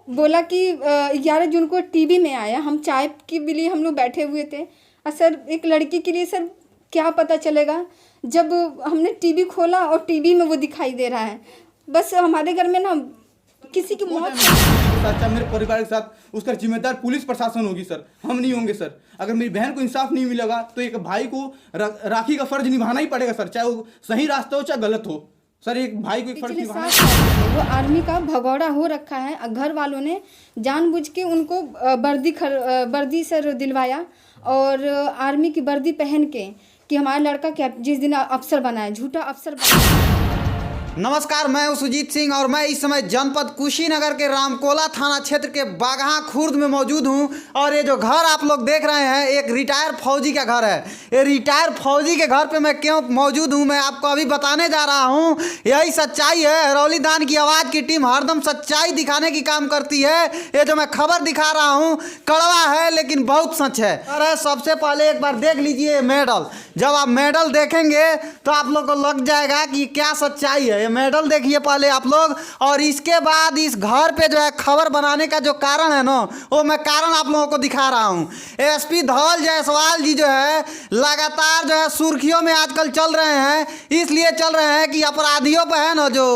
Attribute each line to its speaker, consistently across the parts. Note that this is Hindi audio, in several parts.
Speaker 1: बोला कि 11 जून को टीवी में आया, हम चाय के लिए हम लोग बैठे हुए थे। सर एक लड़की के लिए सर क्या पता चलेगा जब हमने टीवी खोला और टीवी में वो दिखाई दे रहा है। बस हमारे घर में ना किसी की मौत
Speaker 2: अच्छा मेरे परिवार के साथ उसका जिम्मेदार पुलिस प्रशासन होगी सर, हम नहीं होंगे सर। अगर मेरी बहन को इंसाफ नहीं मिलेगा तो एक भाई को राखी का फर्ज निभाना ही पड़ेगा सर, चाहे वो सही रास्ता हो चाहे गलत हो सर। एक भाई को एक फर्ज निभाना है।
Speaker 1: वो आर्मी का भगौड़ा हो रखा है। घर वालों ने जानबूझ के उनको वर्दी सर दिलवाया और आर्मी की वर्दी पहन के कि हमारा लड़का जिस दिन अफसर बना है, झूठा अफसर बना।
Speaker 3: नमस्कार, मैं हूं सुजीत सिंह और मैं इस समय जनपद कुशीनगर के रामकोला थाना क्षेत्र के बागहा खुर्द में मौजूद हूं। और ये जो घर आप लोग देख रहे हैं एक रिटायर फौजी का घर है। ये रिटायर फौजी के घर पे मैं क्यों मौजूद हूं मैं आपको अभी बताने जा रहा हूं। यही सच्चाई है। हरौली दान की आवाज़ की टीम हरदम सच्चाई दिखाने की काम करती है। ये जो मैं खबर दिखा रहा हूँ कड़वा है लेकिन बहुत सच है। और सबसे पहले एक बार देख लीजिए मेडल। जब आप मेडल देखेंगे तो आप लोग को लग जाएगा कि क्या सच्चाई है। मेडल देखिए पहले आप लोग, और इसके बाद इस घर पे जो है खबर बनाने का जो कारण है ना वो मैं कारण आप लोगों को दिखा रहा हूँ। एसपी धवल जायसवाल जी जो है लगातार जो है सुर्खियों में आजकल चल रहे हैं। इसलिए चल रहे हैं कि अपराधियों पे है ना जो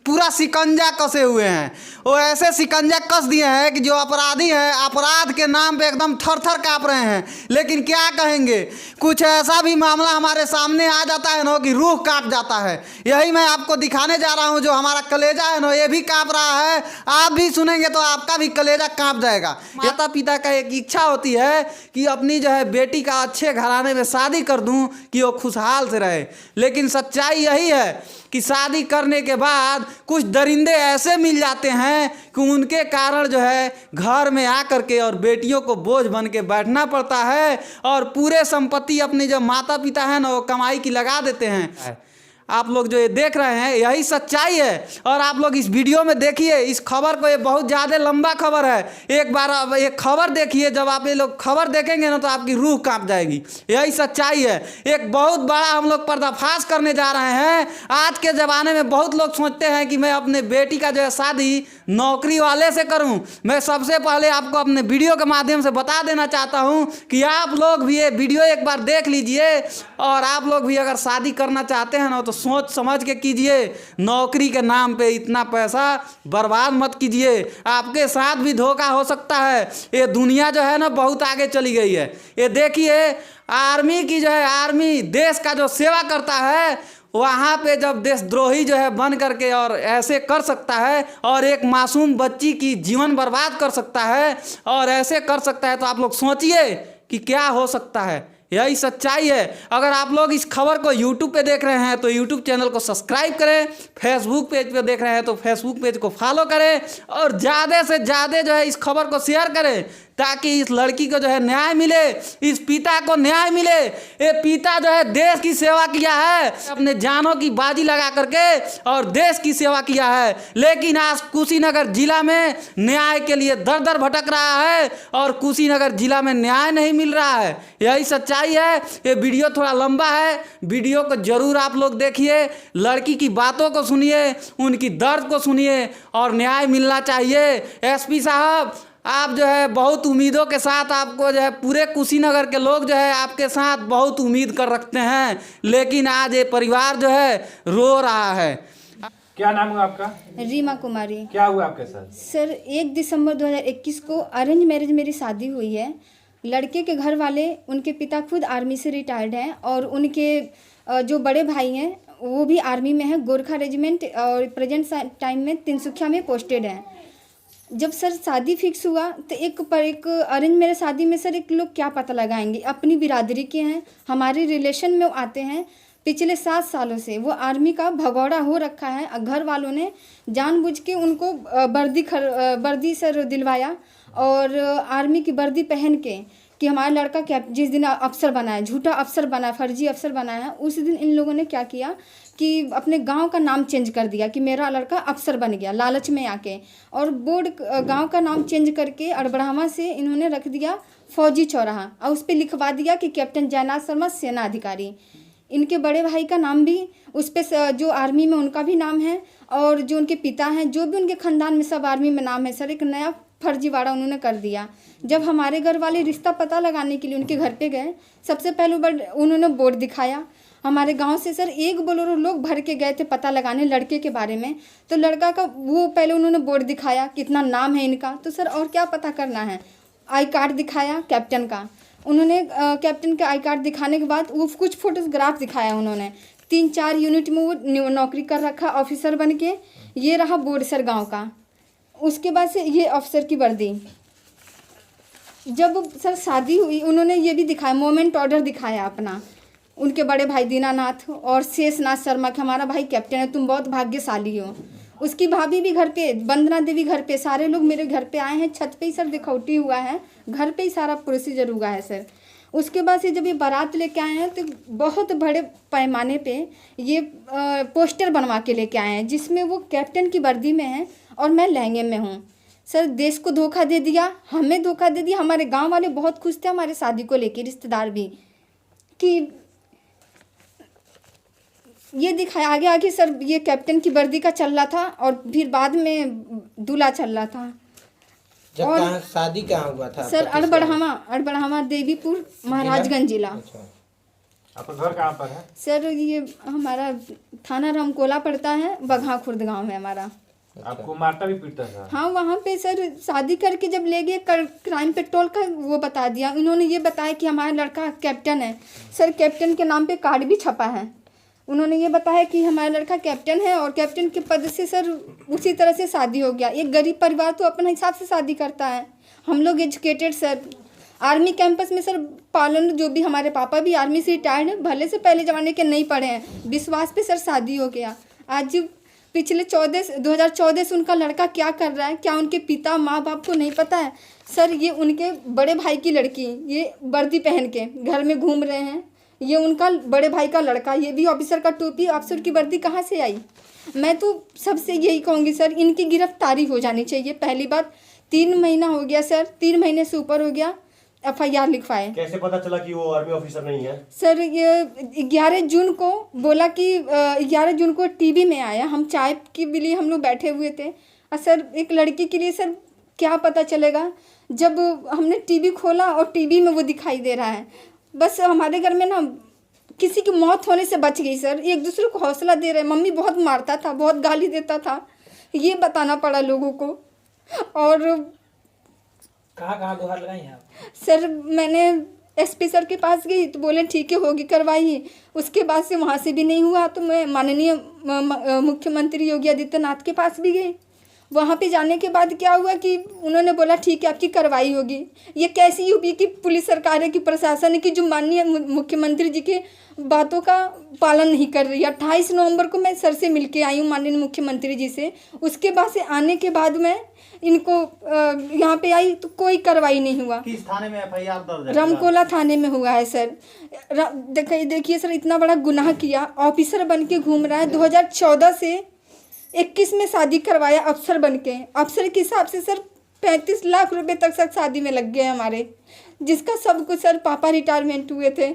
Speaker 3: पूरा शिकंजा कसे हुए हैं, वो ऐसे शिकंजा कस दिए हैं कि जो अपराधी हैं अपराध के नाम पे एकदम थर थर काँप रहे हैं। लेकिन क्या कहेंगे, कुछ ऐसा भी मामला हमारे सामने आ जाता है ना कि रूह कांप जाता है। यही मैं आपको दिखाने जा रहा हूँ। जो हमारा कलेजा है ना ये भी काँप रहा है। आप भी सुनेंगे तो आपका भी कलेजा काँप जाएगा। माता पिता का एक इच्छा होती है कि अपनी जो है बेटी का अच्छे घराने में शादी कर दूँ कि वो खुशहाल से रहे। लेकिन सच्चाई यही है कि शादी करने के बाद कुछ दरिंदे ऐसे मिल जाते हैं कि उनके कारण जो है घर में आकर के और बेटियों को बोझ बन के बैठना पड़ता है और पूरे संपत्ति अपने जो माता पिता हैं ना वो कमाई की लगा देते हैं। आप लोग जो ये देख रहे हैं यही सच्चाई है। और आप लोग इस वीडियो में देखिए इस खबर को, ये बहुत ज़्यादा लंबा खबर है। एक बार आप ये खबर देखिए, जब आप ये लोग खबर देखेंगे ना तो आपकी रूह कांप जाएगी। यही सच्चाई है। एक बहुत बड़ा हम लोग पर्दाफाश करने जा रहे हैं। आज के ज़माने में बहुत लोग सोचते हैं कि मैं अपने बेटी का जो है शादी नौकरी वाले से करूं। मैं सबसे पहले आपको अपने वीडियो के माध्यम से बता देना चाहता हूं कि आप लोग भी ये वीडियो एक बार देख लीजिए और आप लोग भी अगर शादी करना चाहते हैं ना तो सोच समझ के कीजिए। नौकरी के नाम पे इतना पैसा बर्बाद मत कीजिए, आपके साथ भी धोखा हो सकता है। ये दुनिया जो है ना बहुत आगे चली गई है। ये देखिए आर्मी की जो है, आर्मी देश का जो सेवा करता है वहाँ पे जब देशद्रोही जो है बन करके और ऐसे कर सकता है और एक मासूम बच्ची की जीवन बर्बाद कर सकता है और ऐसे कर सकता है तो आप लोग सोचिए कि क्या हो सकता है। यही सच्चाई है। अगर आप लोग इस खबर को YouTube पे देख रहे हैं तो YouTube चैनल को सब्सक्राइब करें, Facebook पेज पे देख रहे हैं तो Facebook पेज को फॉलो करें और ज़्यादा से ज़्यादा जो है इस खबर को शेयर करें ताकि इस लड़की को जो है न्याय मिले, इस पिता को न्याय मिले। ये पिता जो है देश की सेवा किया है, अपने जानों की बाजी लगा करके और देश की सेवा किया है। लेकिन आज कुशीनगर जिला में न्याय के लिए दर दर भटक रहा है और कुशीनगर जिला में न्याय नहीं मिल रहा है। यही सच्चाई है। ये वीडियो थोड़ा लंबा है, वीडियो को जरूर आप लोग देखिए, लड़की की बातों को सुनिए, उनकी दर्द को सुनिए और न्याय मिलना चाहिए। एसपी साहब आप जो है बहुत उम्मीदों के साथ, आपको जो है पूरे कुशीनगर के लोग जो है आपके साथ बहुत उम्मीद कर रखते हैं, लेकिन आज ये परिवार जो है रो रहा है।
Speaker 4: क्या नाम हुआ आपका?
Speaker 1: रीमा कुमारी।
Speaker 4: क्या हुआ आपके साथ?
Speaker 1: सर 1 दिसंबर 2021 को अरेंज मैरिज मेरी शादी हुई है। लड़के के घर वाले, उनके पिता खुद आर्मी से रिटायर्ड हैं और उनके जो बड़े भाई हैं वो भी आर्मी में हैं, गोरखा रेजिमेंट, और प्रेजेंट टाइम में तिनसुखिया में पोस्टेड हैं। जब सर शादी फिक्स हुआ तो एक अरेंज मेरे शादी में सर एक लोग क्या पता लगाएंगे, अपनी बिरादरी के हैं, हमारे रिलेशन में आते हैं। पिछले 7 सालों से वो आर्मी का भगौड़ा हो रखा है। घर वालों ने जानबूझ के उनको वर्दी सर दिलवाया और आर्मी की वर्दी पहन के कि हमारा लड़का जिस दिन अफसर बना है, झूठा अफसर बना है, फर्जी अफसर बना है, उस दिन इन लोगों ने क्या किया कि अपने गांव का नाम चेंज कर दिया कि मेरा लड़का अफसर बन गया, लालच में आके। और बोर्ड गांव का नाम चेंज करके अड़बड़ावा से इन्होंने रख दिया फौजी चौराहा और उस पर लिखवा दिया कि कैप्टन जयनाथ शर्मा सेना अधिकारी। इनके बड़े भाई का नाम भी उस पर, जो आर्मी में उनका भी नाम है, और जो उनके पिता हैं, जो भी उनके ख़ानदान में सब आर्मी में नाम है सर। एक नया फर्जीवाड़ा उन्होंने कर दिया। जब हमारे घर वाले रिश्ता पता लगाने के लिए उनके घर पे गए, सबसे पहले उन्होंने बोर्ड दिखाया। हमारे गांव से सर 1 बोलेरो लोग भर के गए थे पता लगाने लड़के के बारे में। तो लड़का का वो पहले उन्होंने बोर्ड दिखाया, कितना नाम है इनका। तो सर और क्या पता करना है, आई कार्ड दिखाया कैप्टन का। उन्होंने कैप्टन का आई कार्ड दिखाने के बाद वो कुछ फोटोग्राफ दिखाया उन्होंने। 3-4 यूनिट में वो नौकरी कर रखा ऑफिसर बन के। ये रहा बोर्ड सर गाँव का। उसके बाद से ये अफसर की वर्दी। जब सर शादी हुई, उन्होंने ये भी दिखाया, मोमेंट ऑर्डर दिखाया अपना। उनके बड़े भाई दीनानाथ और शेषनाथ शर्मा के, हमारा भाई कैप्टन है, तुम बहुत भाग्यशाली हो। उसकी भाभी भी घर पे, वंदना देवी घर पे, सारे लोग मेरे घर पे आए हैं। छत पे ही सर दिखौटी हुआ है, घर पे ही सारा प्रोसीजर हुआ है सर। उसके बाद से जब ये बारात लेके आए हैं तो बहुत बड़े पैमाने पे ये पोस्टर बनवा के लेके आए हैं, जिसमें वो कैप्टन की वर्दी में है और मैं लहंगे में हूँ। सर देश को धोखा दे दिया, हमें धोखा दे दिया। हमारे गांव वाले बहुत खुश थे हमारे शादी को लेके, रिश्तेदार भी, कि ये दिखाया। आगे आगे सर ये कैप्टन की वर्दी का चल रहा था और फिर बाद में दूल्हा चल रहा था।
Speaker 5: जब
Speaker 1: और
Speaker 5: कहाँ शादी कहाँ हुआ था
Speaker 1: सर
Speaker 5: आपका? किस
Speaker 1: अड़बड़हामा देवीपुर महाराजगंज जिला।
Speaker 5: अच्छा।
Speaker 4: आपका घर कहाँ पर है?
Speaker 1: सर ये हमारा थाना रामकोला पड़ता है, बगहा खुर्द गांव है हमारा।
Speaker 4: आपको मारता भी पीटता था?
Speaker 1: हाँ, वहाँ पे सर शादी करके जब ले गए क्राइम पेट्रोल का वो बता दिया। उन्होंने ये बताया कि हमारा लड़का कैप्टन है। सर कैप्टन के नाम पे कार्ड भी छपा है। उन्होंने ये बताया कि हमारा लड़का कैप्टन है और कैप्टन के पद से सर उसी तरह से शादी हो गया। एक गरीब परिवार तो अपने हिसाब से शादी करता है। हम लोग एजुकेटेड सर, आर्मी कैंपस में सर पालन, जो भी हमारे पापा भी आर्मी से रिटायर्ड हैं, भले से पहले ज़माने के नहीं पढ़े हैं, विश्वास पे सर शादी हो गया। आज पिछले 2014 से उनका लड़का क्या कर रहा है, क्या उनके पिता माँ बाप को नहीं पता है। सर ये उनके बड़े भाई की लड़की, ये वर्दी पहन के घर में घूम रहे हैं। ये उनका बड़े भाई का लड़का, ये भी ऑफिसर का टोपी, ऑफिसर की वर्दी कहाँ से आई। मैं तो सबसे यही कहूँगी सर, इनकी गिरफ्तारी हो जानी चाहिए। पहली बात, 3 महीना हो गया सर, 3 महीने से ऊपर हो गया FIR लिखवाए।
Speaker 6: कैसे पता चला कि वो आर्मी ऑफिसर नहीं है?
Speaker 1: सर ये 11 जून को बोला कि 11 जून को टीवी में आया। हम चाय के लिए हम लोग बैठे हुए थे और सर एक लड़की के लिए सर क्या पता चलेगा, जब हमने टीवी खोला और टीवी में वो दिखाई दे रहा है। बस हमारे घर में ना किसी की मौत होने से बच गई सर। एक दूसरे को हौसला दे रहे। मम्मी बहुत मारता था, बहुत गाली देता था, ये बताना पड़ा लोगों को। और
Speaker 7: कहाँ गुहार लगाई हैं आप?
Speaker 1: सर मैंने SP सर के पास गई तो बोले ठीक है होगी करवाइए। उसके बाद से वहाँ से भी नहीं हुआ तो मैं माननीय मुख्यमंत्री योगी आदित्यनाथ के पास भी गई। वहाँ पे जाने के बाद क्या हुआ कि उन्होंने बोला ठीक है आपकी कार्रवाई होगी। ये कैसी यूपी की पुलिस सरकार है कि प्रशासन है कि जो माननीय मुख्यमंत्री जी के बातों का पालन नहीं कर रही है। 28 नवंबर को मैं सर से मिलके आई हूँ माननीय मुख्यमंत्री जी से। उसके बाद से आने के बाद मैं इनको यहाँ पे आई तो कोई कार्रवाई नहीं हुआ।
Speaker 6: किस थाने में FIR दर्ज है?
Speaker 1: रामकोला थाने में हुआ है सर। देखिए सर इतना बड़ा गुनाह किया, ऑफिसर बन के घूम रहा है। 2014 से 21 में शादी करवाया अफसर बन के। अफसर के हिसाब से सर 35 लाख रुपए तक सर शादी में लग गए हमारे, जिसका सब कुछ सर पापा रिटायरमेंट हुए थे,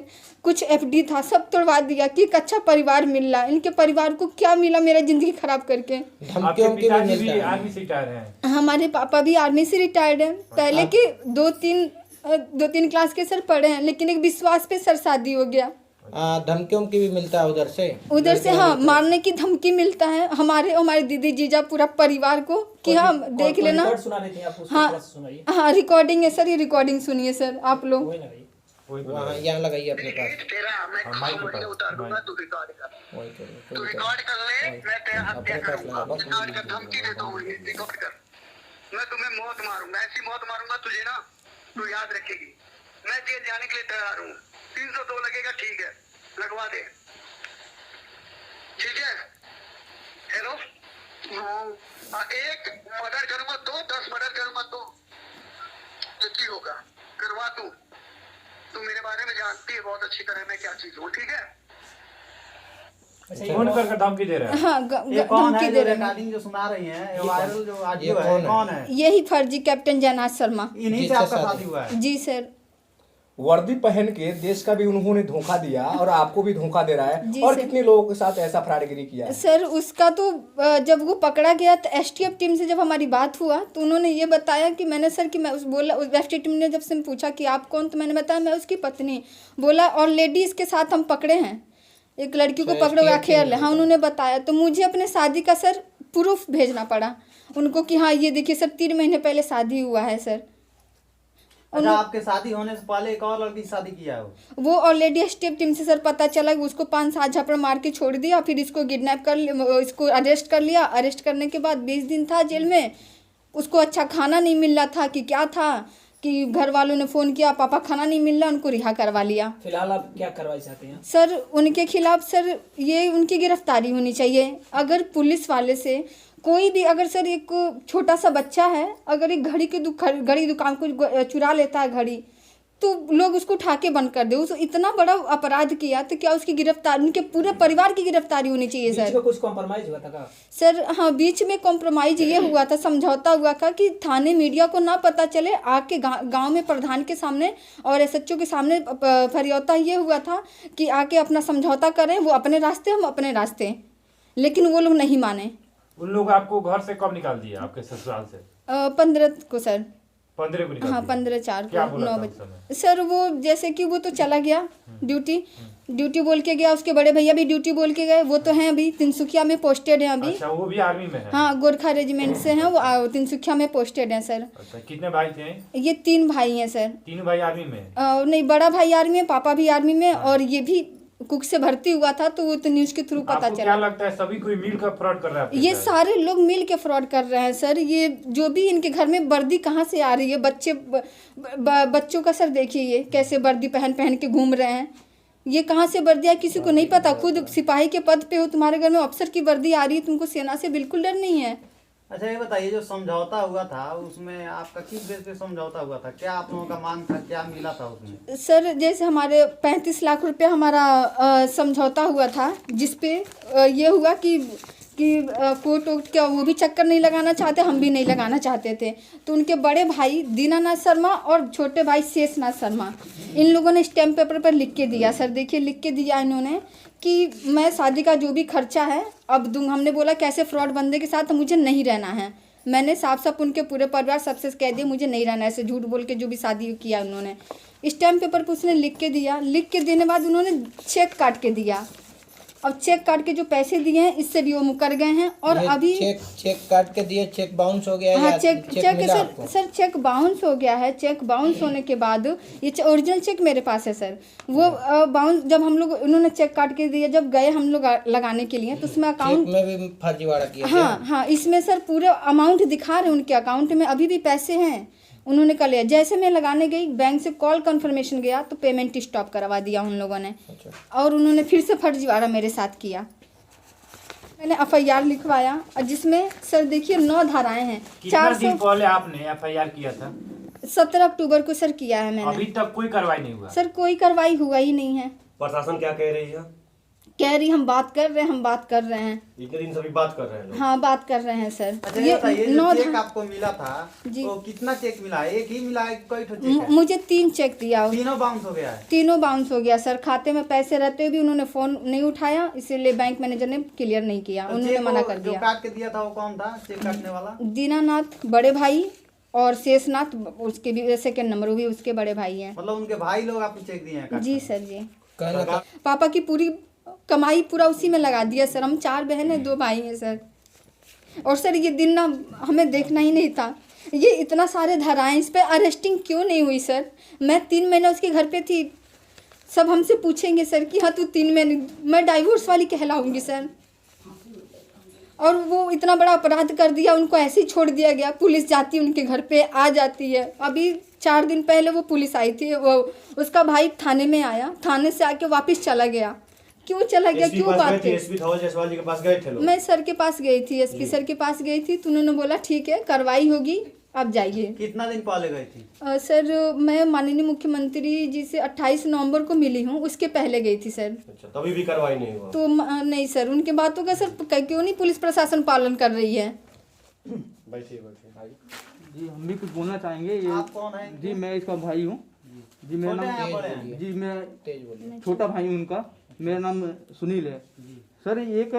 Speaker 1: कुछ FD था, सब तोड़वा दिया कि एक अच्छा परिवार मिल रहा है। इनके परिवार को क्या मिला मेरा ज़िंदगी खराब करके।
Speaker 4: आपके पिताजी भी आर्मी से रिटायर हैं?
Speaker 1: हमारे पापा भी आर्मी से रिटायर्ड हैं। पहले के 2-3 क्लास के सर पढ़े हैं, लेकिन एक विश्वास पे सर शादी हो गया।
Speaker 5: धमकियों की भी मिलता है
Speaker 1: उधर से हाँ, मारने की धमकी मिलता है हमारे दीदी जीजा पूरा परिवार को कि हाँ देख लेना।
Speaker 7: रिकॉर्ड सुना रही थी आप, उसको
Speaker 1: हाँ
Speaker 7: थोड़ा सा सुनाइए।
Speaker 1: हाँ रिकॉर्डिंग है सर, ये रिकॉर्डिंग सुनिए सर आप लोग।
Speaker 7: वही ना भाई,
Speaker 5: वहाँ यहाँ लगाइए अपने पास।
Speaker 8: तेरा मैं वीडियो उतार दूंगा, तू रिकॉर्ड कर।
Speaker 5: वही
Speaker 8: तू रिकॉर्ड कर ले, मैं तेरा हत्या करूंगा। रिकॉर्ड कर, धमकी देता हूँ, रिकॉर्ड कर। मैं तुम्हें मौत मारूंगा, ऐसी मौत मारूंगा तुझे ना, तू याद रखेगी। मैं जेल जाने के लिए तैयार हूँ। 302 लगेगा, ठीक है लगवा दे, ठीक है। हेलो, एक मर्डर करूंगा तो 10 मर्डर करूंगा तो एक ही होगा। करवा तू मेरे बारे में जानती है बहुत अच्छी तरह मैं क्या चीज हूँ, ठीक है।
Speaker 7: अच्छा
Speaker 4: फोन करके धमकी दे रहे हैं?
Speaker 1: हाँ
Speaker 6: ये कौन
Speaker 1: धमकी
Speaker 6: है
Speaker 1: दे
Speaker 6: जो
Speaker 1: रहे हैं।
Speaker 6: रिकॉर्डिंग जो सुना रही हैं, ये वायरल जो
Speaker 5: ये
Speaker 6: ऑडियो है, कौन है?
Speaker 1: यही फर्जी कैप्टन जयनाथ शर्मा।
Speaker 6: इन्हीं से
Speaker 5: जिससे
Speaker 6: आपका
Speaker 5: शादी
Speaker 6: शादी हुआ है?
Speaker 1: जी सर।
Speaker 9: वर्दी पहन के देश का भी उन्होंने धोखा दिया और आपको भी धोखा दे रहा है।
Speaker 1: जी
Speaker 9: और
Speaker 1: सर।
Speaker 9: कितने लोगों के साथ ऐसा फ्रॉडगिरी किया है?
Speaker 1: सर उसका तो जब वो पकड़ा गया तो एसटीएफ टीम से जब हमारी बात हुआ तो उन्होंने ये बताया कि मैंने सर कि मैं उस बोला उस एसटीएफ टीम ने जब से पूछा कि आप कौन, तो मैंने बताया मैं उसकी पत्नी। बोला और लेडीज़ के साथ हम पकड़े हैं, एक लड़की को पकड़े हुआ खेल। हाँ उन्होंने बताया। तो मुझे अपने शादी का सर प्रूफ भेजना पड़ा उनको कि हाँ ये देखिए सर 3 महीने पहले शादी हुआ है सर।
Speaker 6: अच्छा, आपके शादी होने से पहले एक और लड़की से शादी किया है
Speaker 1: वो ऑलरेडी एसटीएफ टीम से सर पता चला कि उसको 5-7 झापड़ मार के छोड़ दिया, फिर इसको किडनैप कर इसको अरेस्ट कर लिया। अरेस्ट करने के बाद 20 दिन था जेल में। उसको अच्छा खाना नहीं मिल रहा था कि क्या था कि घर वालों ने फ़ोन किया पापा खाना नहीं मिल रहा, उनको रिहा करवा लिया।
Speaker 7: फिलहाल आप क्या कार्रवाई चाहते हैं?
Speaker 1: सर उनके खिलाफ सर ये उनकी गिरफ्तारी होनी चाहिए। अगर पुलिस वाले से कोई भी अगर सर एक छोटा सा बच्चा है अगर एक घड़ी दुकान को चुरा लेता है घड़ी, तो लोग उसको उठा के बंद कर दे। उस इतना बड़ा अपराध किया तो क्या उसकी गिरफ्तारी, उनके पूरे परिवार की गिरफ्तारी होनी चाहिए
Speaker 7: बीच
Speaker 1: सर।
Speaker 7: में कुछ कॉम्प्रोमाइज हुआ था का?
Speaker 1: सर हाँ बीच में कॉम्प्रोमाइज़ ये हुआ था, समझौता हुआ था कि थाने मीडिया को ना पता चले, आके गांव में प्रधान के सामने और एसएचओ के सामने फरियौता ये हुआ था कि आके अपना समझौता करें, वो अपने रास्ते हम अपने रास्ते, लेकिन वो लोग नहीं माने।
Speaker 4: उन लोग आपको घर से कब निकाल दिया आपके ससुराल से?
Speaker 1: 15 को सर।
Speaker 4: 15 को निकाल
Speaker 1: हाँ
Speaker 4: दिया?
Speaker 1: 15/4
Speaker 4: क्या
Speaker 1: को
Speaker 4: बोला
Speaker 1: 9
Speaker 4: था उस
Speaker 1: बजे
Speaker 4: समय?
Speaker 1: सर। वो जैसे कि वो तो चला गया ड्यूटी बोल के गया। उसके बड़े भैया भी ड्यूटी बोल के गए। वो तो हैं अभी तिनसुकिया में पोस्टेड हैं अभी।
Speaker 4: अच्छा, वो भी आर्मी में है?
Speaker 1: हाँ गोरखा रेजिमेंट से हैं वो, तिनसुकिया में पोस्टेड हैं सर।
Speaker 4: अच्छा, कितने भाई थे?
Speaker 1: ये 3 भाई हैं सर।
Speaker 4: 3 भाई आर्मी में?
Speaker 1: नहीं बड़ा भाई आर्मी में, पापा भी आर्मी में, और ये भी कुक से भर्ती हुआ था। तो वो तो न्यूज़ के थ्रू पता
Speaker 4: आपको
Speaker 1: चला।
Speaker 4: क्या लगता है सभी कोई मिल कर फ्रॉड कर रहा है?
Speaker 1: ये सारे लोग मिल के फ्रॉड कर रहे हैं सर। ये जो भी इनके घर में वर्दी कहाँ से आ रही है, बच्चों का सर देखिए ये कैसे वर्दी पहन के घूम रहे हैं। ये कहाँ से वर्दी है किसी को नहीं पता। खुद सिपाही के पद पे हो, तुम्हारे घर में अफसर की वर्दी आ रही है, तुमको सेना से बिल्कुल डर नहीं है।
Speaker 6: अच्छा, ये बताइए जो समझौता हुआ था उसमें आपका किस बेस पे समझौता हुआ था? क्या आप लोगों का मांग था, क्या मिला था उसमें?
Speaker 1: सर जैसे हमारे 35 लाख रुपए हमारा समझौता हुआ था, जिसपे ये हुआ कि कोर्ट वोट का वो भी चक्कर नहीं लगाना चाहते, हम भी नहीं लगाना चाहते थे। तो उनके बड़े भाई दीनानाथ शर्मा और छोटे भाई शेषनाथ शर्मा, इन लोगों ने स्टैम्प पेपर पर लिख के दिया। सर देखिए लिख के दिया इन्होंने कि मैं शादी का जो भी खर्चा है अब दूंगा। हमने बोला कैसे फ्रॉड बंदे के साथ मुझे नहीं रहना है। मैंने साफ उनके पूरे परिवार सबसे कह दिया मुझे नहीं रहना है, ऐसे झूठ बोल के जो भी शादी किया उन्होंने। स्टैम्प पेपर पर उसने लिख के दिया। लिख के देने बाद उन्होंने चेक काट के दिया। अब चेक काट के जो पैसे दिए हैं इससे भी वो मुकर गए हैं। और अभी
Speaker 5: चेक काट के दिए, चेक बाउंस हो गया है?
Speaker 1: हाँ
Speaker 5: या
Speaker 1: चेक
Speaker 5: मिला आपको?
Speaker 1: सर चेक बाउंस हो गया है। चेक बाउंस होने के बाद ये ओरिजिनल चेक मेरे पास है सर। वो बाउंस जब हम लोग उन्होंने चेक काट के दिया, जब गए हम लोग लगाने के लिए तो उसमें अकाउंट
Speaker 5: चेक में भी फर्जीवाड़ा किया?
Speaker 1: हाँ इसमें सर पूरे अमाउंट दिखा रहे हैं उनके अकाउंट में, अभी भी पैसे हैं। उन्होंने कर लिया। जैसे मैं लगाने गई बैंक से कॉल कंफर्मेशन गया तो पेमेंट स्टॉप करवा दिया उन लोगों ने। और उन्होंने फिर से फर्जीवाड़ा मेरे साथ किया। मैंने एफआईआर लिखवाया और जिसमें सर देखिए 9 धाराएं हैं।
Speaker 4: कितना दिन पहले आपने एफआईआर किया था?
Speaker 1: 17 अक्टूबर को सर किया है मैंने।
Speaker 4: अभी तक कोई कार्रवाई नहीं हुआ?
Speaker 1: सर कोई कार्रवाई हुआ ही नहीं है।
Speaker 6: प्रशासन क्या कह रही है?
Speaker 1: कह रही हम बात कर रहे हैं।
Speaker 6: इतने दिन सभी बात कर रहे हैं लोग।
Speaker 1: हाँ बात कर रहे हैं सर।
Speaker 6: अच्छा, ये बताइए जो
Speaker 1: 9
Speaker 6: चेक आपको मिला था
Speaker 1: जी।
Speaker 6: तो कितना चेक मिला है? एक ही मिला है, कई ठो चेक है?
Speaker 1: मुझे 3 चेक दिया।
Speaker 6: तीनों बाउंस हो गया है?
Speaker 1: तीनों बाउंस हो गया सर। खाते में पैसे रहते हुए भी उन्होंने फ़ोन नहीं उठाया, इसीलिए बैंक मैनेजर ने क्लियर नहीं किया। उन्होंने मना कर
Speaker 6: जो
Speaker 1: दिया।
Speaker 6: काट के दिया था वो कौन था चेक काटने वाला?
Speaker 1: दीनानाथ बड़े भाई और शेषनाथ उसके भी सेकंड नंबर, वो भी उसके बड़े भाई हैं।
Speaker 6: मतलब उनके भाई लोग आपको चेक दिए हैं?
Speaker 1: जी सर जी।
Speaker 5: कहना
Speaker 1: पापा की पूरी कमाई पूरा उसी में लगा दिया सर। हम 4 बहन हैं, 2 भाई हैं सर। और सर ये दिन ना हमें देखना ही नहीं था। ये इतना सारे धाराएं, इस पर अरेस्टिंग क्यों नहीं हुई सर? मैं 3 महीने उसके घर पे थी। सब हमसे पूछेंगे सर कि हाँ तू 3 महीने, मैं डाइवोर्स वाली कहलाऊंगी सर। और वो इतना बड़ा अपराध कर दिया, उनको ऐसे ही छोड़ दिया गया। पुलिस जाती है उनके घर पे, आ जाती है। अभी 4 दिन पहले वो पुलिस आई थी, वो उसका भाई थाने में आया, थाने से आके वापस चला गया। क्यों चला गया, क्यों बात है?
Speaker 6: एसपी धवल जायसवाल जी के पास गए थे लोग?
Speaker 1: मैं सर के पास गई थी, एसपी सर के पास गई थी। तो उन्होंने बोला ठीक है कार्रवाई होगी, आप जाइए।
Speaker 6: कितना दिन पहले गई थी?
Speaker 1: सर मैं माननीय मुख्यमंत्री जी से 28 नवंबर को मिली हूँ, उसके पहले गई थी सर।
Speaker 6: अच्छा, तभी भी कार्रवाई नहीं हुआ?
Speaker 1: तो नहीं सर, उनके बातों का सर क्यों नहीं पुलिस प्रशासन पालन कर रही है?
Speaker 2: जी हम भी कुछ बोलना चाहेंगे। ये
Speaker 6: आप कौन हैं?
Speaker 2: जी मैं इसका भाई हूँ। जी मेरा
Speaker 6: छोटे हैं या बड़े
Speaker 2: नाम
Speaker 6: हैं?
Speaker 2: जी मैं
Speaker 5: तेज बोलिए।
Speaker 2: छोटा भाई हूँ उनका, मेरा नाम सुनील है। सर एक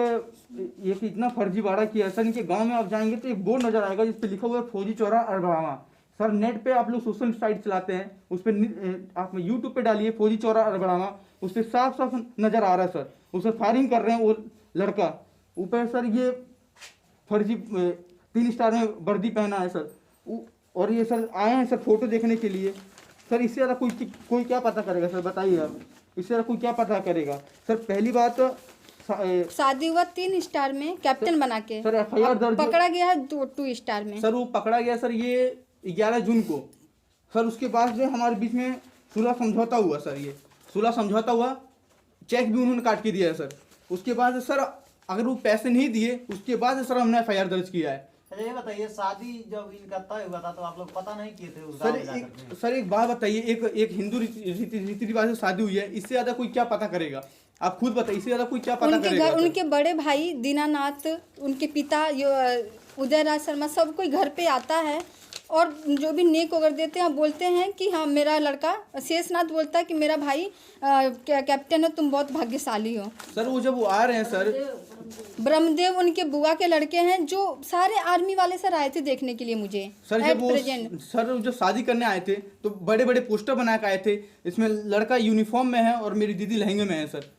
Speaker 2: इतना फर्जीवाड़ा किया सर, इनके गांव में आप जाएंगे तो एक बोर्ड नजर आएगा जिस पे लिखा हुआ है फौजी चौरा अरबड़ावा। सर नेट पे आप लोग सोशल साइट चलाते हैं, उस पर आप यूट्यूब पे डालिए फौजी चौरा अरबड़ावा, उस पर साफ साफ नजर आ रहा है सर, उस पर फायरिंग कर रहे हैं वो लड़का। ऊपर सर ये फर्जी 3 स्टार में वर्दी पहना है सर, और ये सर आए हैं सर फोटो देखने के लिए। सर इससे ज़्यादा कोई क्या पता करेगा सर, बताइए आप, इससे ज़्यादा कोई क्या पता करेगा सर। पहली बात
Speaker 1: शादी हुआ 3 स्टार में कैप्टन बना के,
Speaker 2: सर FIR दर्ज
Speaker 1: पकड़ा गया है 2 स्टार में।
Speaker 2: सर वो पकड़ा गया सर ये 11 जून को। सर उसके बाद जो हमारे बीच में सुलह समझौता हुआ सर, ये सुलह समझौता हुआ, चेक भी उन्होंने काट के दिया है सर। उसके बाद सर अगर वो पैसे नहीं दिए, उसके बाद सर हमने FIR दर्ज किया है।
Speaker 6: अच्छा ये बताइए, शादी जब इनका तय हुआ था तो आप लोग पता नहीं किए थे उस गाँव में जाकर के?
Speaker 2: सर एक बात बताइए, एक हिंदू रीति रिवाज से शादी हुई है, इससे ज्यादा कोई क्या पता करेगा? आप खुद बताइए, इससे ज्यादा कोई क्या पता
Speaker 1: उनके
Speaker 2: करेगा?
Speaker 1: घर उनके बड़े भाई दीनानाथ, उनके पिता उदयराज शर्मा, सब कोई घर पे आता है और जो भी नेक वगैरह देते हैं बोलते हैं कि हाँ मेरा लड़का शेषनाथ बोलता है कि मेरा भाई कैप्टन है, तुम बहुत भाग्यशाली हो।
Speaker 2: सर वो जब वो आ रहे हैं सर,
Speaker 1: ब्रह्मदेव उनके बुआ के लड़के हैं, जो सारे आर्मी वाले सर आए थे देखने के लिए मुझे
Speaker 2: सर
Speaker 1: एट
Speaker 2: जब वो
Speaker 1: प्रेजेंट।
Speaker 2: सर जब शादी करने आए थे तो बड़े बड़े पोस्टर बना के आए थे, इसमें लड़का यूनिफॉर्म में है और मेरी दीदी लहंगे में है सर।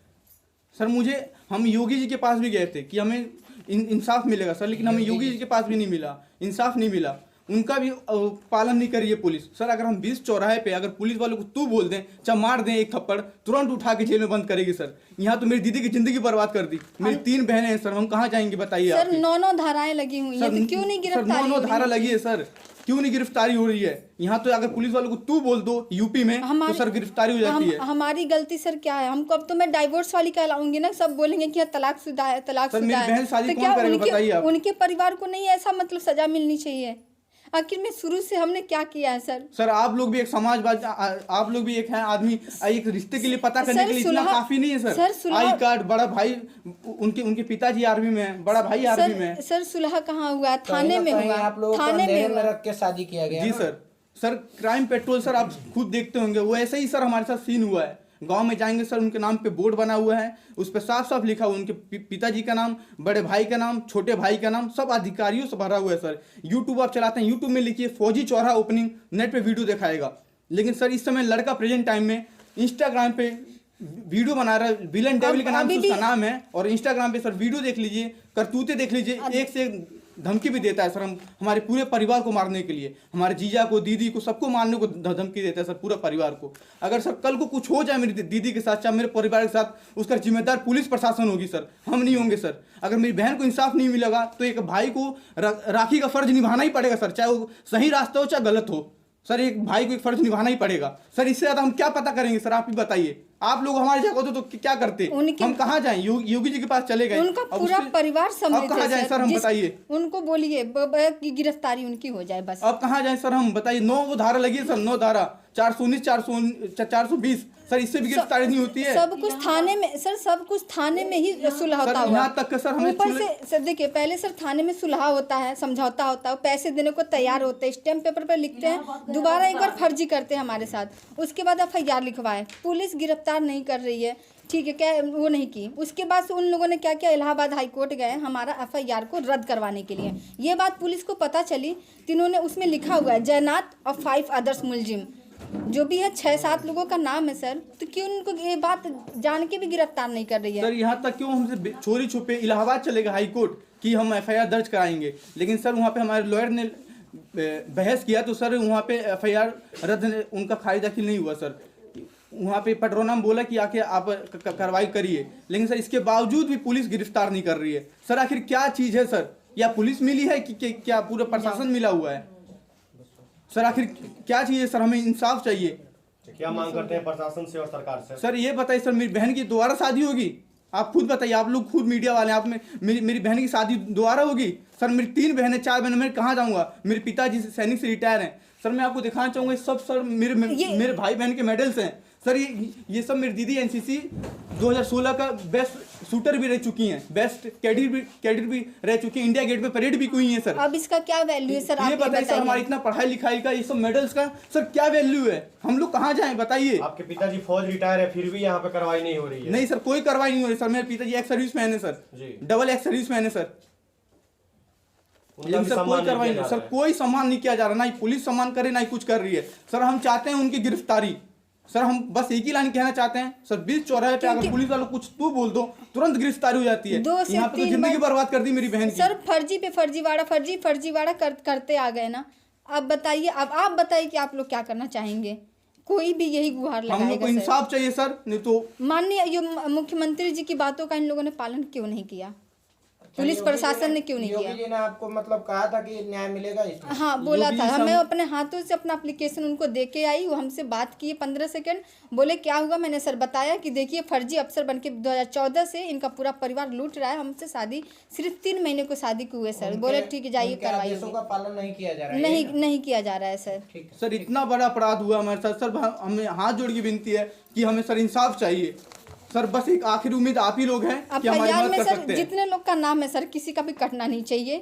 Speaker 2: हम योगी जी के पास भी गए थे कि हमें इंसाफ मिलेगा सर, लेकिन हमें योगी जी के पास भी नहीं मिला, इंसाफ नहीं मिला, उनका भी पालन नहीं करी है पुलिस। सर अगर हम 20 चौराहे पे अगर पुलिस वालों को तू बोल दें, चाहे मार दें एक थप्पड़, तुरंत उठा के जेल में बंद करेगी सर। यहाँ तो मेरी दीदी की जिंदगी बर्बाद कर दी, मेरी 3 बहनें हैं सर, हम कहाँ जाएंगे बताइए?
Speaker 1: सर 9 धाराएं लगी हुई हैं, तो क्यों नहीं गिरफ्तारी?
Speaker 2: 9 धारा लगी है सर, क्यों नहीं गिरफ्तारी हो रही है? यहाँ तो अगर पुलिस वालों को तू बोल दो यूपी में तो सर गिरफ्तारी हो जाती है।
Speaker 1: हमारी गलती सर क्या है? हमको अब तो मैं डाइवोर्स वाली कहलाऊंगी ना, सब बोलेंगे कि तलाकशुदा है, तलाकशुदा है।
Speaker 2: बहन शादी
Speaker 1: तो
Speaker 2: कौन करेगा बताइए आप?
Speaker 1: उनके परिवार को नहीं ऐसा मतलब सजा मिलनी चाहिए? आखिर में शुरू से हमने क्या किया है सर?
Speaker 2: सर आप लोग भी एक समाजवादी, आप लोग भी एक हैं आदमी, एक रिश्ते के लिए पता करने के लिए इतना काफी नहीं है सर। आई कार्ड, बड़ा भाई उनके पिताजी आर्मी में है, बड़ा भाई आर्मी में है।
Speaker 1: सर सुलह कहाँ हुआ? थाने में हुआ,
Speaker 5: आप लोगों को
Speaker 1: थाने
Speaker 5: अंधेरे
Speaker 1: में
Speaker 5: में
Speaker 1: हुआ।
Speaker 5: रख के शादी किया गया
Speaker 2: जी
Speaker 5: ना?
Speaker 2: सर क्राइम पेट्रोल सर आप खुद देखते होंगे, वो ऐसे ही सर हमारे साथ सीन हुआ है। गांव में जाएंगे सर, उनके नाम पे बोर्ड बना हुआ है, उस पर साफ साफ लिखा हुआ उनके पिताजी का नाम, बड़े भाई का नाम, छोटे भाई का नाम, सब अधिकारियों से भरा हुआ है सर। यूट्यूब आप चलाते हैं, यूट्यूब में लिखिए फौजी चौरा ओपनिंग, नेट पे वीडियो दिखाएगा। लेकिन सर इस समय लड़का प्रेजेंट टाइम में इंस्टाग्राम पे वीडियो बना रहा है, विलन डेविल का नाम से उसका नाम है, और इंस्टाग्राम पे सर वीडियो देख लीजिए, करतूते देख लीजिए, एक से एक धमकी भी देता है सर। हमारे पूरे परिवार को मारने के लिए, हमारे जीजा को, दीदी को, सबको मारने को धमकी देता है सर, पूरा परिवार को। अगर सर कल को कुछ हो जाए मेरी दीदी के साथ, चाहे मेरे परिवार के साथ, उसका जिम्मेदार पुलिस प्रशासन होगी सर, हम नहीं होंगे सर। अगर मेरी बहन को इंसाफ नहीं मिलेगा तो एक भाई को राखी का फर्ज निभाना ही पड़ेगा सर, चाहे वो सही रास्ता हो चाहे गलत हो सर, एक भाई को एक फर्ज निभाना ही पड़ेगा सर। इससे ज्यादा हम क्या पता करेंगे सर? आप ही बताइए, आप लोग हमारी जगह होते तो क्या करते? हम कहाँ जाएं? योगी जी के पास चले गए,
Speaker 1: उनका पूरा परिवार
Speaker 2: अब कहाँ जाएं सर? हम बताइए,
Speaker 1: उनको बोलिए कि गिरफ्तारी उनकी हो जाए बस।
Speaker 2: अब कहाँ जाएं सर? हम बताइए, 9 वो धारा लगी है सर, 9 धारा 419 420 सर, इससे भी गिरफ्तारी नहीं होती है।
Speaker 1: सब कुछ थाने में सर, सब कुछ थाने में ही सुलह होता है।
Speaker 2: यहाँ तक सर हमें
Speaker 1: ऊपर से सर देखिए, पहले सर थाने में सुलह होता है, समझौता होता है, पैसे देने को तैयार होते हैं, स्टैम्प पेपर पर लिखते हैं, दोबारा एक बार फर्जी करते हैं हमारे साथ, उसके बाद FIR लिखवाए, पुलिस गिरफ्तार नहीं कर रही है, ठीक है, क्या वो नहीं की। उसके बाद से उन लोगों ने क्या किया, इलाहाबाद हाई कोर्ट गए हमारा FIR को रद्द करवाने के लिए। ये बात पुलिस को पता चली, इन्होंने उसमें लिखा हुआ है जयनाथ और 5 अदर्स मुलजिम, जो भी है 6-7 लोगों का नाम है सर। तो क्यों उनको ये बात जान के भी गिरफ्तार नहीं कर रही है?
Speaker 2: सर यहाँ तक क्यों हमसे चोरी छुपे इलाहाबाद चले गए हाई कोर्ट कि हम FIR दर्ज कराएंगे, लेकिन सर वहाँ पे हमारे लॉयर ने बहस किया तो सर वहाँ पे FIR रद्द, उनका खारिज दाखिल नहीं हुआ सर। वहाँ पे पेट्रोल बोला कि आके आप कार्रवाई करिए, लेकिन सर इसके बावजूद भी पुलिस गिरफ्तार नहीं कर रही है सर। आखिर क्या चीज़ है सर? या पुलिस मिली है कि क्या पूरा प्रशासन मिला हुआ है सर? आखिर क्या चीज़ है सर? हमें इंसाफ चाहिए।
Speaker 10: क्या मांग करते हैं प्रशासन से और सरकार से?
Speaker 2: सर ये बताइए सर, मेरी बहन की दोबारा शादी होगी? आप खुद बताइए, आप लोग खुद मीडिया वाले, आप में मेरी बहन की शादी दोबारा होगी सर? मेरी 3 बहनें 4 बहनें, मैं कहाँ जाऊँगा? मेरे पिताजी सैनिक से रिटायर हैं सर। मैं आपको दिखाना चाहूँगा सब सर मेरे भाई बहन के मेडल्स हैं सर। ये सब मेरी दीदी NCC 2016 का बेस्ट शूटर भी रह चुकी हैं, बेस्ट कैडेट भी रह चुकी हैं, इंडिया गेट पे परेड भी हुई है सर।
Speaker 1: अब इसका क्या वैल्यू है सर? आप
Speaker 2: ये बताइए सर, हमारी इतना पढ़ाई लिखाई का, ये सब मेडल्स का सर क्या वैल्यू है? हम लोग कहाँ जाएं बताइए?
Speaker 10: आपके पिताजी फौज रिटायर है, फिर भी यहाँ पे कार्रवाई नहीं हो रही है।
Speaker 2: नहीं सर, कोई कार्रवाई नहीं हो रही सर। मेरे पिताजी एक्स सर्विस मैन है सर,
Speaker 10: जी।
Speaker 2: डबल एक्स सर्विस मैन है सर।
Speaker 10: उनका भी
Speaker 2: सर
Speaker 10: सम्मान
Speaker 2: कोई कार्रवाई
Speaker 10: किया
Speaker 2: नहीं
Speaker 10: जा
Speaker 2: सर,
Speaker 10: रहा है।
Speaker 2: कोई सम्मान नहीं किया जा रहा, ना ही पुलिस सम्मान करे ना ही कुछ कर रही है सर। हम चाहते हैं उनकी गिरफ्तारी सर। हम बस एक ही लाइन कहना चाहते हैं सर, बीच चौराहे पे अगर पुलिस वालों कुछ तू बोल दो तुरंत गिरफ्तारी हो जाती है।
Speaker 1: 2 से
Speaker 2: यहाँ पे तो
Speaker 1: 3
Speaker 2: जिंदगी
Speaker 1: बार
Speaker 2: बर्बाद कर दी मेरी बहन की।
Speaker 1: सर फर्जी पे फर्जीवाड़ा करते आ गए ना। अब बताइए, अब आप बताइए कि आप लोग क्या करना चाहेंगे? कोई भी यही गुहार
Speaker 2: हम लोग को
Speaker 1: लगाएगा सर।
Speaker 2: इंसाफ चाहिए सर, नहीं तो
Speaker 1: माननीय ये मुख्यमंत्री जी की बातों का इन लोगों ने पालन क्यों नहीं किया? पुलिस
Speaker 5: योगी जी
Speaker 1: प्रशासन ने क्यों नहीं
Speaker 5: योगी
Speaker 1: किया?
Speaker 5: जी ने आपको मतलब कहा था कि न्याय मिलेगा इसमें?
Speaker 1: हाँ बोला
Speaker 2: योगी
Speaker 1: था।
Speaker 2: जी
Speaker 1: मैं अपने हाथों से अपना एप्लीकेशन उनको दे के आई, वो हमसे बात किए 15 सेकंड। बोले क्या हुआ? मैंने सर बताया कि देखिए फर्जी अफसर बनके 2014 से इनका पूरा परिवार लूट रहा है। हमसे शादी सिर्फ 3 महीने को शादी को हुए सर। बोले ठीक है जाइए
Speaker 5: उनके
Speaker 1: करवाइए।
Speaker 5: आदेशों का पालन नहीं किया जा रहा है?
Speaker 1: नहीं किया जा रहा है सर।
Speaker 5: ठीक है।
Speaker 2: सर इतना बड़ा अपराध हुआ हमारे साथ सर। हमें हाथ जोड़ के विनती है कि हमें सर इंसाफ चाहिए सर। बस एक आखिरी उम्मीद आप ही लोग हैं कि हमारी
Speaker 1: FIR
Speaker 2: मदद
Speaker 1: में
Speaker 2: कर
Speaker 1: सर
Speaker 2: सकते हैं।
Speaker 1: जितने लोग का नाम है सर, किसी का भी कटना नहीं चाहिए।